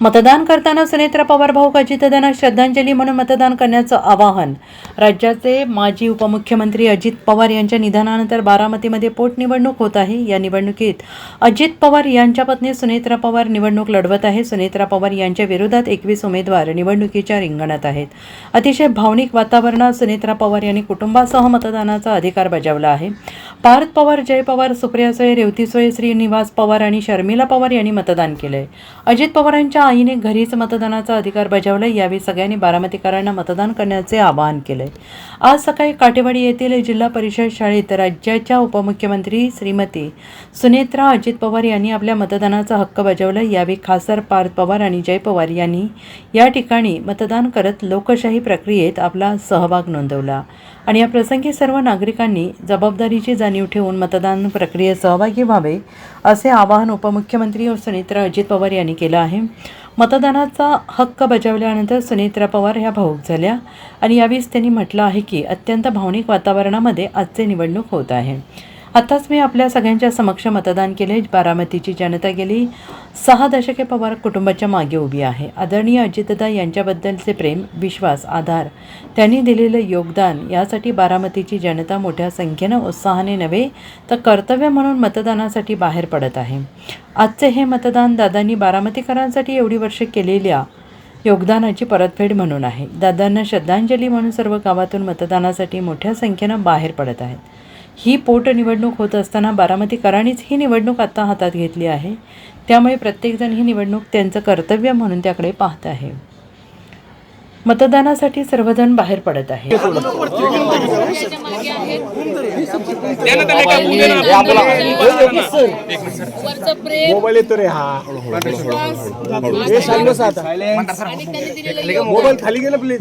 मतदान करताना सुनेत्रा पवार भाऊ अजितदादांना श्रद्धांजली म्हणून मतदान करण्याचं आवाहन. राज्याचे माजी उपमुख्यमंत्री अजित पवार यांच्या निधनानंतर बारामतीमध्ये पोटनिवडणूक होत आहे. या निवडणुकीत अजित पवार यांच्या पत्नी सुनेत्रा पवार निवडणूक लढवत आहे. सुनेत्रा पवार यांच्या विरोधात 21 उमेदवार निवडणुकीच्या रिंगणात आहेत. अतिशय भावनिक वातावरणात सुनेत्रा पवार यांनी कुटुंबासह मतदानाचा अधिकार बजावला आहे. पार्थ पवार, जय पवार, सुप्रिया सुळे, रेवती सुळे, श्रीनिवास पवार आणि शर्मिला पवार यांनी मतदान केलंय. अजित पवारांच्या आईने घरीच मतदानाचा अधिकार बजावला. यावेळी सगळ्यांनी बारामतीकरांना मतदान करण्याचे आवाहन केले. आज सकाळी काटेवाडी येथील जिल्हा परिषद शाळेत राज्याच्या उपमुख्यमंत्री श्रीमती सुनेत्रा अजित पवार यांनी आपल्या मतदानाचा हक्क बजावला. यावेळी खासदार पार्थ पवार आणि जय पवार यांनी या ठिकाणी मतदान करत लोकशाही प्रक्रियेत आपला सहभाग नोंदवला आणि या प्रसंगी सर्व नागरिकांनी जबाबदारीची जाणीव ठेवून मतदान प्रक्रियेत सहभागी व्हावे असे आवाहन उपमुख्यमंत्री सुनेत्रा अजित पवार यांनी केलं आहे. मतदानाचा हक्क बजावल्यानंतर सुनेत्रा पवार ह्या भावूक झाल्या आणि यावेळीच त्यांनी म्हटलं आहे की अत्यंत भावनिक वातावरणामध्ये आजचे निवडणूक होत आहे. आताच मी आपल्या सगळ्यांच्या समक्ष मतदान केले. बारामतीची जनता गेली 6 दशके पवार कुटुंबाच्या मागे उभी आहे. आदरणीय अजितदादा यांच्याबद्दलचे प्रेम, विश्वास, आधार, त्यांनी दिलेलं योगदान यासाठी बारामतीची जनता मोठ्या संख्येनं उत्साहाने नव्हे तर कर्तव्य म्हणून मतदानासाठी बाहेर पडत आहे. आजचे हे मतदान दादांनी बारामतीकरांसाठी एवढी वर्षे केलेल्या योगदानाची परतफेड म्हणून आहे. दादांना श्रद्धांजली म्हणून सर्व गावातून मतदानासाठी मोठ्या संख्येनं बाहेर पडत आहेत. ही पोटनिवडणूक होत असताना बारामतीकरांनीच ही निवडणूक आता हातात घेतली आहे. त्यामुळे प्रत्येकजण ही निवडणूक त्यांचं कर्तव्य म्हणून त्याकडे पाहत आहे. मतदानासाठी सर्वजण बाहेर पडत आहे.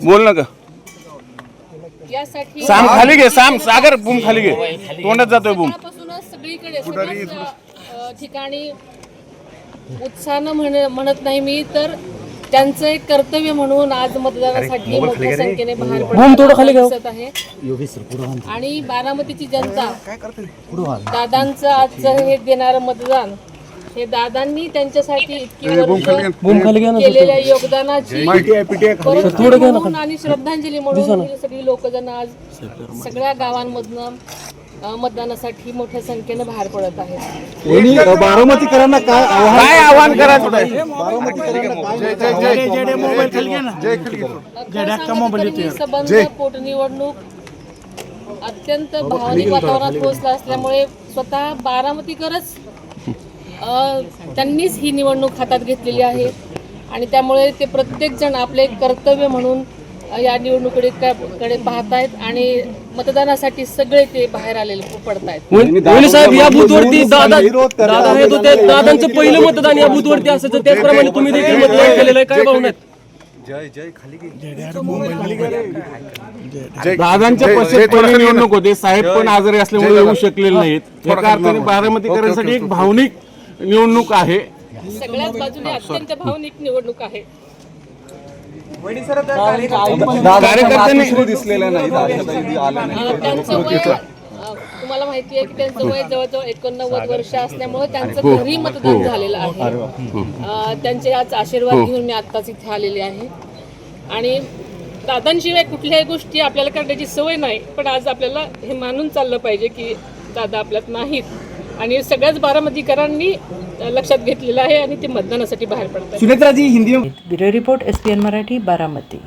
बोल ना साम खाली घे, साम सागर बूम खाली घे, तोंडात जातोय बूम. सगळीकडे ठिकाणी उत्साहानं म्हणत नाही मी तर त्यांचं एक कर्तव्य म्हणून आज मतदानासाठी मोठ्या संख्येने बाहेर पडत आहे. आणि बारामतीची जनता दादांचं आजचं हे देणारं मतदान हे दादांनी त्यांच्यासाठी इतकी वर्ष केलेल्या योगदानाची म्हणून आणि श्रद्धांजली म्हणून सगळी लोकजण आज सगळ्या गावांमधनं मतदानासाठी मोठ्या संख्येने बाहेर पडत आहेत. बारामतीकरांना काय आव्हान करायचं? संबंध पोटनिवडणूक अत्यंत भावनिक वातावरणात पोहोचला असल्यामुळे स्वतः बारामतीकरच त्यांनीच ही निवडणूक हातात घेतलेली आहे आणि त्यामुळे ते प्रत्येक जण आपले कर्तव्य म्हणून या निवडणुकीकडे पाहतायत आणि मतदानासाठी सगळे ते बाहेर आलेले पडतायत. साहेब, या बूथवरती दादा आहेत होते, दादांचं पहिलं मतदान या बूथवरती असायचं, त्याचप्रमाणे तुम्ही देखील मतदान केलेलं आहे. काय भावना आहेत? दादांच्या पहिली निवडणूक होते. साहेब पण आजारी असल्यामुळे येऊ शकलेले नाहीत. एका अर्थाने बारामतीकरांसाठी एक भावनिक निवडणूक आहे. सगळ्याच बाजूने अत्यंत भावनिक निवडणूक आहे. कार्यकर्त्यांनी दिसलेलं नाही. त्यांचं वय तुम्हाला माहिती आहे की त्यांचं वय जवळजवळ 89 वर्ष असल्यामुळे त्यांचं घरी मतदान झालेलं आहे. त्यांचे आज आशीर्वाद घेऊन मी आत्ताच इथे आलेले आहे आणि दादांशिवाय कुठल्याही गोष्टी आपल्याला करण्याची सवय नाही, पण आज आपल्याला हे मानून चाललं पाहिजे की दादा आपल्यात नाहीत आणि सगळ्याच बारामतीकरांनी लक्षात घेतलेलं आहे आणि ते मतदानासाठी बाहेर पडतात. Bureau report SPN Marathi, Baramati.